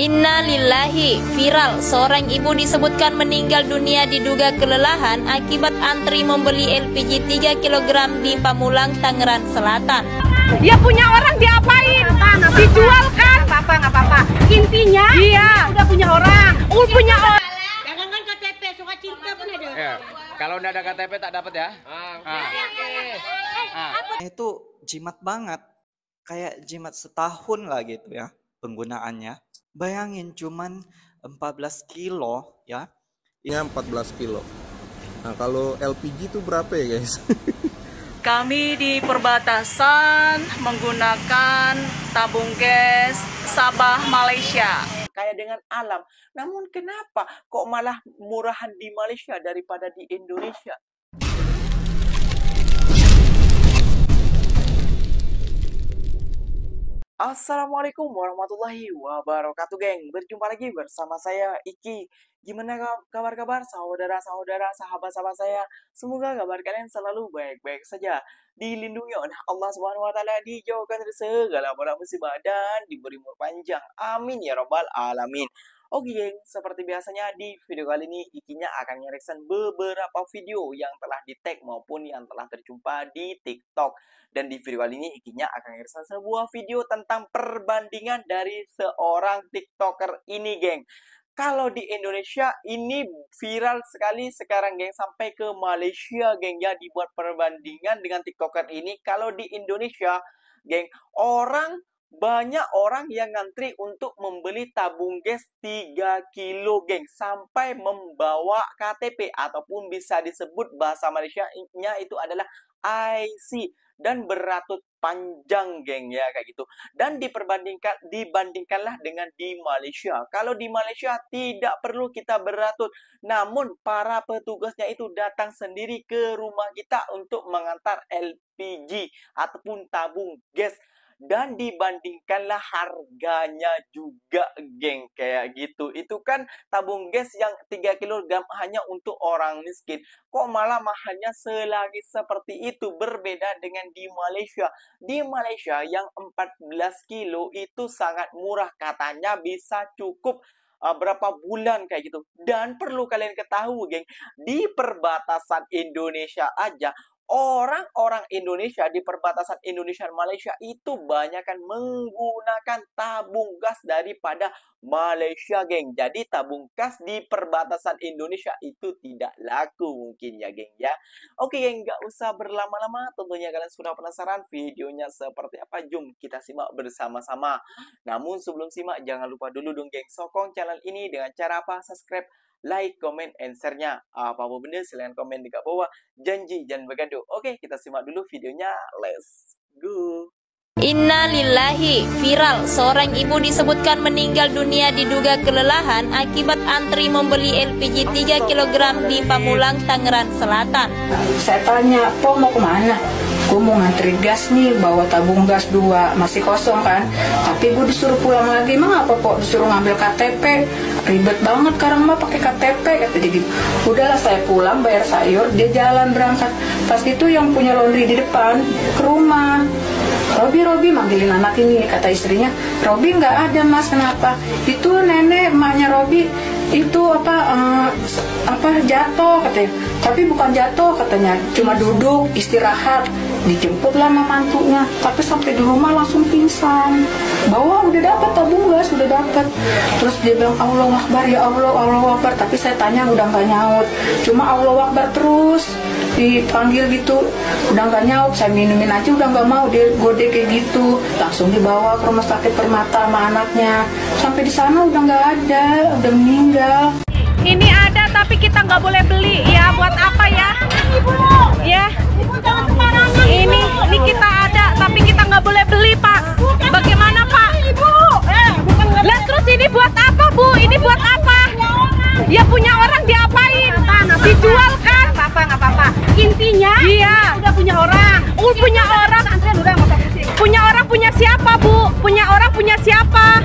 Innalillahi, viral, seorang ibu disebutkan meninggal dunia diduga kelelahan akibat antri membeli LPG 3 kg di Pamulang, Tangerang Selatan. Ya punya orang diapain? Dijual kan? Nggak apa-apa. Intinya, iya, udah punya orang. Punya orang. Jangan KTP, suka cinta pun ada. Ya, kalau nggak ada KTP tak dapat ya? Itu jimat banget, kayak jimat setahun lah gitu ya penggunaannya. Bayangin cuman 14 kilo ya. Ini 14 kilo. Nah kalau LPG itu berapa ya guys? Kami di perbatasan menggunakan tabung gas Sabah Malaysia. Kaya dengan alam. Namun kenapa kok malah murahan di Malaysia daripada di Indonesia? Assalamualaikum warahmatullahi wabarakatuh, geng. Berjumpa lagi bersama saya Iki. Gimana kabar-kabar saudara-saudara, sahabat-sahabat saya? Semoga kabar kalian selalu baik-baik saja. Dilindungi oleh Allah Subhanahu wa taala, dijauhkan dari segala bala musibah dan diberi umur panjang. Amin ya rabbal alamin. Oke geng, seperti biasanya di video kali ini Ikinya akan nge-reaction beberapa video yang telah di-tag maupun yang telah terjumpa di TikTok. Dan di video kali ini Ikinya akan nge-reaction sebuah video tentang perbandingan dari seorang TikToker ini, geng. Kalau di Indonesia ini viral sekali sekarang, geng, sampai ke Malaysia, geng, ya, dibuat perbandingan dengan TikToker ini. Kalau di Indonesia, geng, banyak orang yang ngantri untuk membeli tabung gas 3 kilo, geng, sampai membawa KTP ataupun bisa disebut bahasa Malaysia-nya itu adalah IC dan beratut panjang, geng, ya, kayak gitu. Dan dibandingkanlah dengan di Malaysia. Kalau di Malaysia tidak perlu kita beratut, namun para petugasnya itu datang sendiri ke rumah kita untuk mengantar LPG ataupun tabung gas. Dan dibandingkanlah harganya juga, geng, kayak gitu. Itu kan tabung gas yang 3 kg hanya untuk orang miskin. Kok malah mahalnya selagi seperti itu? Berbeda dengan di Malaysia. Di Malaysia yang 14 kilo itu sangat murah. Katanya bisa cukup berapa bulan kayak gitu. Dan perlu kalian ketahui, geng, di perbatasan Indonesia aja, orang-orang Indonesia di perbatasan Indonesia dan Malaysia itu banyak kan menggunakan tabung gas daripada Malaysia, geng. Jadi tabung gas di perbatasan Indonesia itu tidak laku mungkin ya, geng, ya. Oke, geng, nggak usah berlama-lama. Tentunya kalian sudah penasaran videonya seperti apa. Jom kita simak bersama-sama. Namun sebelum simak, jangan lupa dulu dong, geng, sokong channel ini dengan cara apa? Subscribe, like, comment, and share-nya. Apa-apa benda silahkan komen di bawah. Janji jangan bergaduh. Oke, kita simak dulu videonya. Let's go. Innalillahi, viral, seorang ibu disebutkan meninggal dunia diduga kelelahan akibat antri membeli LPG 3 kg di Pamulang, Tangerang Selatan. Saya tanya, "Po mau kemana?" "Gue mau ngantri gas nih, bawa tabung gas 2, masih kosong kan. Tapi gue disuruh pulang lagi." "Emang apa, Po?" "Disuruh ngambil KTP." "Ribet banget sekarang mah pakai KTP," kata dia gitu. Udahlah, saya pulang bayar sayur, dia jalan berangkat. Pas itu yang punya laundry di depan ke rumah. Robi manggilin anak ini, kata istrinya, "Robi nggak ada, Mas, kenapa?" "Itu nenek emaknya Robi itu jatuh," katanya. "Tapi bukan jatuh," katanya, "cuma duduk istirahat." Dijemputlah sama mantunya, tapi sampai di rumah langsung pingsan. Bahwa udah dapat tabung gas, udah dapat. Terus dia bilang, "Allah Akbar, ya Allah, Allah Akbar." Tapi saya tanya udah nggak nyaut, cuma Allah Akbar terus dipanggil gitu, udah nggak nyaut. Saya minumin aja udah nggak mau, dia gode kayak gitu. Langsung dibawa ke rumah sakit Permata sama anaknya. Sampai di sana udah nggak ada, udah meninggal. Ini ada tapi kita nggak boleh beli ya. Buat apa ya? Ibu, ya. Ibu jangan sembarangan. Ini kita ada tapi kita nggak boleh beli, Pak. Bagaimana, Pak? Ibu, Lah terus ini buat apa, Bu? Ini buat apa? Ya punya orang diapain? Dijual kan? nggak apa-apa. Intinya, Iya. udah punya orang. Punya orang. Antrian udah nggak usah pusing. Punya orang punya siapa, Bu? Punya orang punya siapa?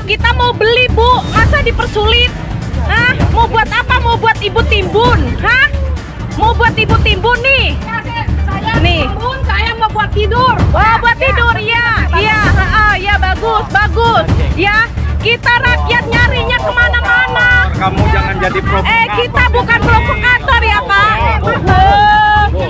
Kita mau beli, Bu. Masa dipersulit? Hah? Mau buat apa? Mau buat ibu timbun? Hah? Mau buat ibu timbun nih? Saya Nih. timbun, saya mau buat tidur. Wah, buat tidur, iya. Iya, bagus. Ya, kita rakyat jadi provokator. Kita bukan provokator ya Pak.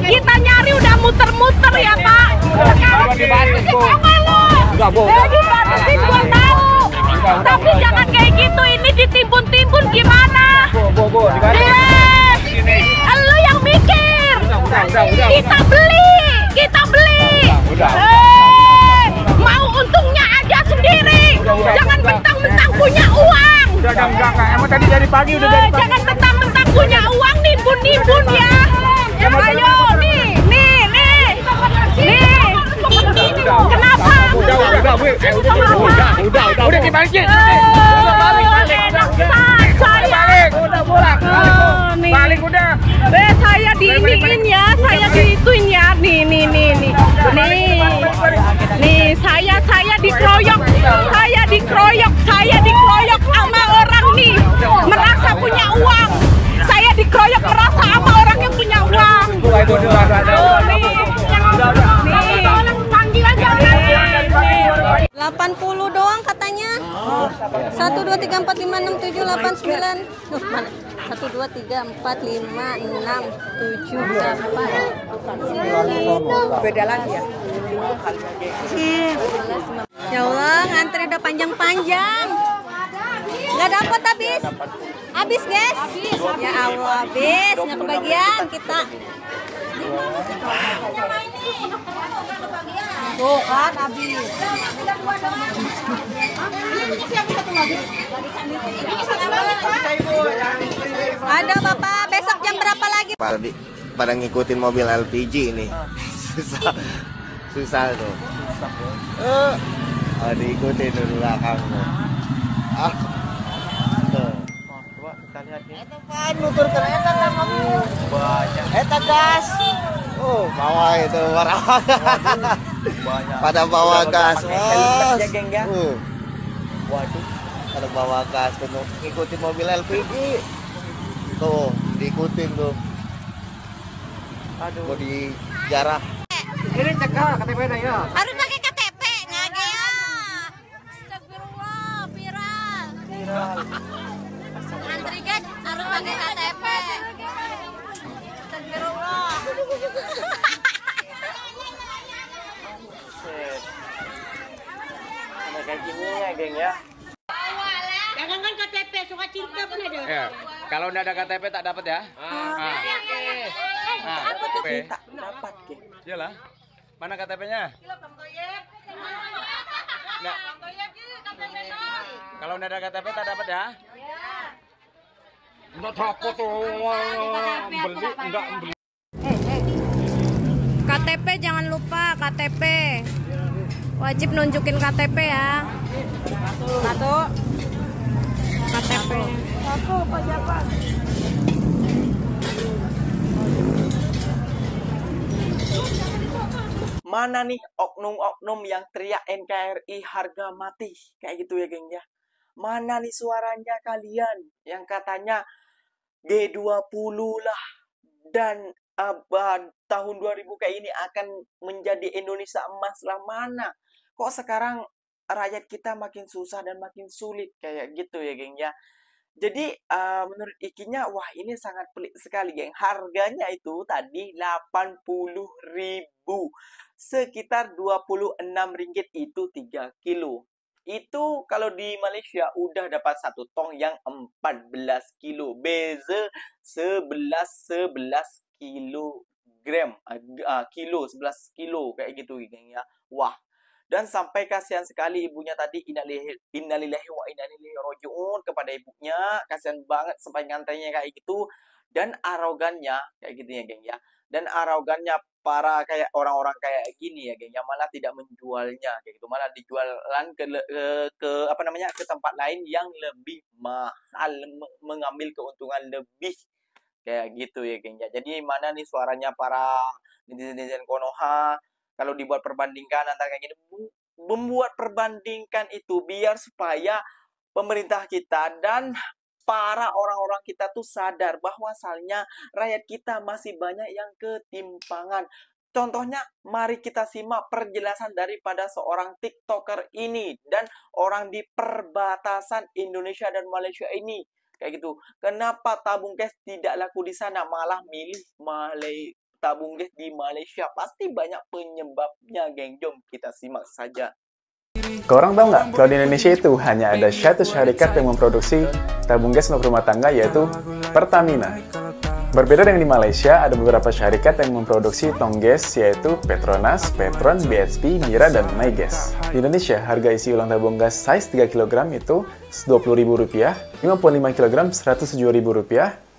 Kita nyari udah muter-muter ya Pak. Sekarang dibatas, Bu. Udah, Bu. Dibatasin gua tahu. Tapi jangan kayak gitu, ini ditimbun-timbun gimana? Bu, dibatas. Lu yang mikir. Udah. Kita beli. Udah. Mau untungnya aja sendiri. Jangan mentang-mentang punya uang. Udah, enggak. Emang tadi dari pagi udah dari pagi. Jangan mentang-mentang punya uang nimbun-nimbun ya. Ayo, nih. Kenapa? Udah dibalikin. Enak saya. Udah bolak. Balik udah. Saya diiniin ya, saya diituin ya. Nih. Nih, saya dikeroyok sama orang nih. Merasa punya uang. Saya dikeroyok merasa sama orang yang punya uang. Panggil aja orangnya. 80 doang katanya. 1 2 3 4 5 6 7 8 9. Duh, mana? 1 2 3 4 5 6 7 8. Beda lagi ya. Ya Allah, ngantri udah panjang-panjang. Nggak dapat habis. Habis, guys. Ya Allah, habis. Nggak kebagian kita. Tuh kan habis. Ada Bapak, besok jam berapa lagi? Pada ngikutin mobil LPG ini. Susah tuh. Diikutin dari belakang tuh. Coba kita lihat nih. Itu pan nutur kereta kan kamu. Banyak. Eta gas. Bawa itu orang. Banyak. Pada bawa gas. Helmet ya, geng ya. Waduh. Pada bawa gas tuh ngikutin mobil LPG. Tuh, diikutin tuh. Aduh. Mau di jarak. Ini cek KTP-nya ya. Harus pakai KTP, ngage ya. Astagfirullah, viral. Antri guys, harus pakai KTP. Astagfirullah. Ada kayak gini ya, geng ya. Jangan KTP, suka cinta pun ada. Ya, kalau nggak ada KTP tak dapat ya. KTP. Tak dapat, geng. Iyalah. Mana KTP-nya? Nggak. Kalau nggak ada KTP tak dapat ya. Nggak takut tuh beli nggak beli. KTP jangan lupa KTP. Wajib nunjukin KTP ya. Satu. KTP. Aku pejabat. Mana nih oknum-oknum yang teriak NKRI harga mati kayak gitu ya, geng ya. Mana nih suaranya kalian yang katanya G20 lah dan tahun 2000 kayak ini akan menjadi Indonesia emas lah. Mana kok sekarang rakyat kita makin susah dan makin sulit kayak gitu ya, geng ya. Jadi menurut Ikinya, wah ini sangat pelik sekali, geng. Harganya itu tadi 80.000, sekitar 26 ringgit itu 3 kilo. Itu kalau di Malaysia udah dapat 1 tong yang 14 kilo. Beza 11 kilogram. Kilo 11 kilo kayak gitu, geng ya. Wah. Dan sampai kasihan sekali ibunya tadi, innalillahi wa inna ilaihi rajiun, kepada ibunya. Kasihan banget sampai ngantrinya kayak gitu. Dan arogannya kayak gitu ya, geng ya. Dan arogannya para kayak orang-orang kayak gini ya, geng ya, malah tidak menjualnya kayak gitu, malah dijualan ke tempat lain yang lebih mahal, mengambil keuntungan lebih kayak gitu ya, geng ya. Jadi mana nih suaranya para netizen Konoha? Kalau dibuat perbandingkan antara kayak gini, membuat perbandingkan itu biar supaya pemerintah kita dan para orang-orang kita tuh sadar bahwasalnya rakyat kita masih banyak yang ketimpangan. Contohnya, mari kita simak penjelasan daripada seorang TikToker ini dan orang di perbatasan Indonesia dan Malaysia ini. kayak gitu. Kenapa tabung gas tidak laku di sana, malah milih tabung gas di Malaysia? Pasti banyak penyebabnya, geng. Jom kita simak saja. Korang tahu nggak, kalau di Indonesia itu hanya ada satu syarikat yang memproduksi tabung gas untuk rumah tangga, yaitu Pertamina. Berbeda dengan di Malaysia, ada beberapa syarikat yang memproduksi tong gas, yaitu Petronas, Petron, BHP, Mira, dan Mygas. Di Indonesia, harga isi ulang tabung gas size 3 kg itu Rp20.000, 55 kg Rp107.000,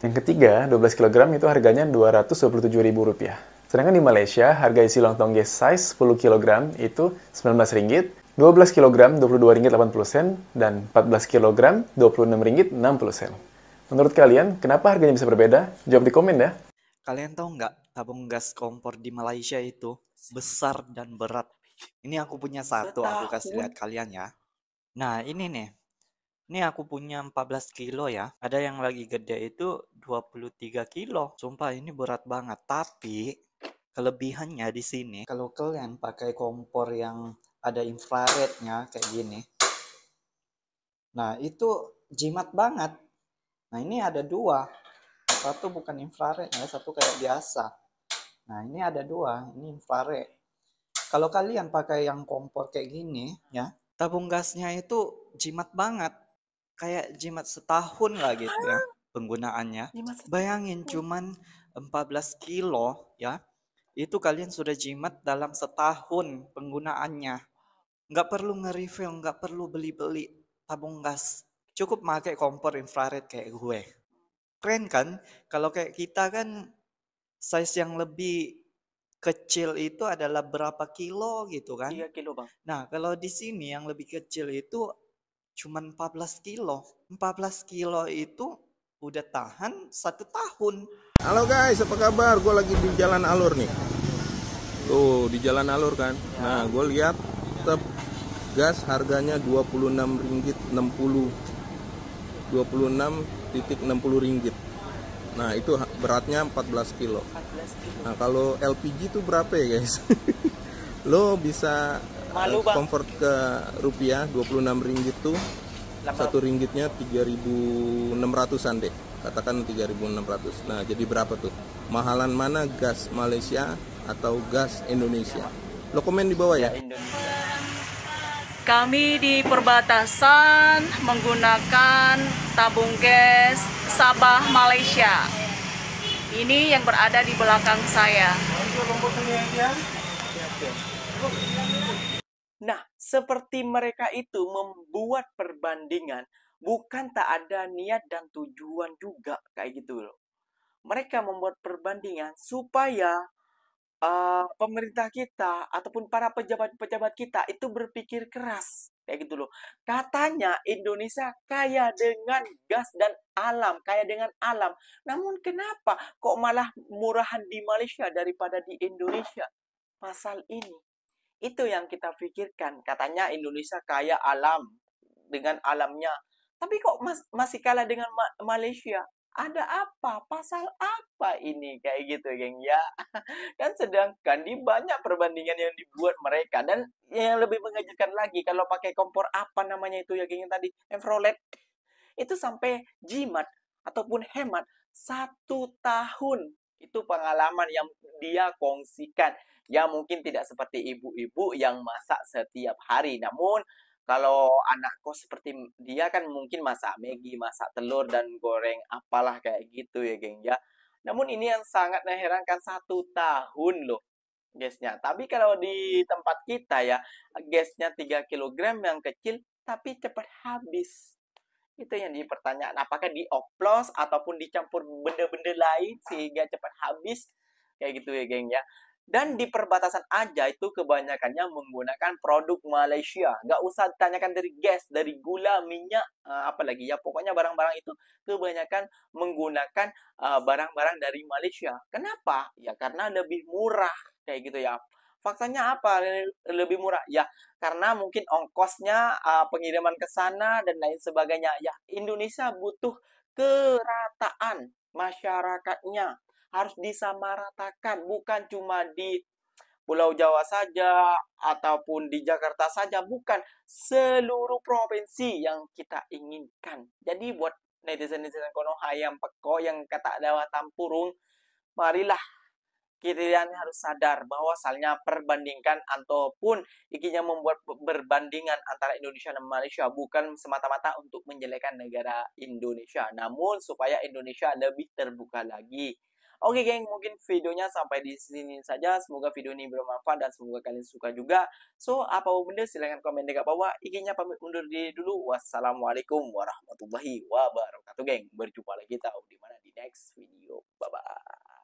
yang ketiga 12 kg itu harganya Rp227.000. Sedangkan di Malaysia, harga isi ulang tong gas size 10 kg itu Rp19, 12 kg Rp22.80, dan 14 kg Rp26.60. Menurut kalian, kenapa harganya bisa berbeda? Jawab di komen ya. Kalian tahu nggak tabung gas kompor di Malaysia itu besar dan berat? Ini aku punya satu, aku kasih lihat kalian ya. Nah ini nih, ini aku punya 14 kilo ya. Ada yang lagi gede itu 23 kilo. Sumpah ini berat banget. Tapi kelebihannya di sini, kalau kalian pakai kompor yang ada infrarednya kayak gini, nah itu jimat banget. Nah ini ada dua, satu bukan infrared ya, satu kayak biasa. Nah ini ada dua, ini infrared. Kalau kalian pakai yang kompor kayak gini ya, tabung gasnya itu jimat banget, kayak jimat setahun lah gitu ya penggunaannya. Bayangin cuman 14 kilo ya, itu kalian sudah jimat dalam setahun penggunaannya. Nggak perlu nge-refill, nggak perlu beli-beli tabung gas. Cukup pakai kompor infrared kayak gue. Keren kan? Kalau kayak kita kan size yang lebih kecil itu adalah berapa kilo gitu kan? 3 kilo, Bang. Nah, kalau di sini yang lebih kecil itu cuma 14 kilo. 14 kilo itu udah tahan 1 tahun. Halo guys, apa kabar? Gue lagi di Jalan Alur nih. Tuh, di Jalan Alur kan. Nah, gue lihat tetap gas harganya Rp26.60. Rp26.60. Nah itu beratnya 14 kilo. Nah kalau LPG itu berapa ya guys? Lo bisa convert ke rupiah, Rp26 tuh satu ringgitnya 3.600an deh. Katakan 3.600. Nah jadi berapa tuh? Mahalan mana gas Malaysia atau gas Indonesia? Lo komen di bawah ya. Kami di perbatasan menggunakan tabung gas Sabah Malaysia. Ini yang berada di belakang saya. Nah, seperti mereka itu membuat perbandingan, bukan tak ada niat dan tujuan juga kayak gitu loh. Mereka membuat perbandingan supaya pemerintah kita ataupun para pejabat-pejabat kita itu berpikir keras kayak gitu loh. Katanya Indonesia kaya dengan gas dan alam, kaya dengan alam. Namun kenapa kok malah murahan di Malaysia daripada di Indonesia? Pasal ini itu yang kita pikirkan. Katanya Indonesia kaya alam dengan alamnya, tapi kok masih kalah dengan Malaysia? Ada apa? Pasal apa ini? Kayak gitu, geng ya. Dan sedangkan di banyak perbandingan yang dibuat mereka. Dan yang lebih mengejutkan lagi, kalau pakai kompor apa namanya itu ya, geng, tadi infrared, itu sampai jimat ataupun hemat 1 tahun. Itu pengalaman yang dia kongsikan. Ya mungkin tidak seperti ibu-ibu yang masak setiap hari. Namun kalau anak kos seperti dia kan mungkin masak Maggi, masak telur dan goreng apalah kayak gitu ya geng ya. Namun ini yang sangat mengherankan 1 tahun loh gasnya. Tapi kalau di tempat kita ya gasnya 3 kg yang kecil tapi cepat habis. Itu yang dipertanyaan, apakah dioplos ataupun dicampur benda-benda lain sehingga cepat habis kayak gitu ya geng ya. Dan di perbatasan aja itu kebanyakannya menggunakan produk Malaysia. Nggak usah ditanyakan dari gas, dari gula, minyak, apalagi ya. Pokoknya barang-barang itu kebanyakan menggunakan barang-barang dari Malaysia. Kenapa? Ya karena lebih murah kayak gitu ya. Faktanya apa lebih murah? Ya karena mungkin ongkosnya, pengiriman ke sana dan lain sebagainya. Ya Indonesia butuh kerataan masyarakatnya. Harus disamaratakan, bukan cuma di Pulau Jawa saja ataupun di Jakarta saja, bukan, seluruh provinsi yang kita inginkan. Jadi buat netizen-netizen kono hayam peko yang kata dawa tampurung, marilah kalian harus sadar bahwa asalnya perbandingkan ataupun ikinya membuat berbandingan antara Indonesia dan Malaysia bukan semata-mata untuk menjelekkan negara Indonesia, namun supaya Indonesia lebih terbuka lagi. Oke geng, mungkin videonya sampai di sini saja. Semoga video ini bermanfaat dan semoga kalian suka juga. So, apapun benda silahkan komen di bawah. Ikinya pamit undur diri dulu. Wassalamualaikum warahmatullahi wabarakatuh geng. Berjumpa lagi tahu di mana di next video. Bye bye.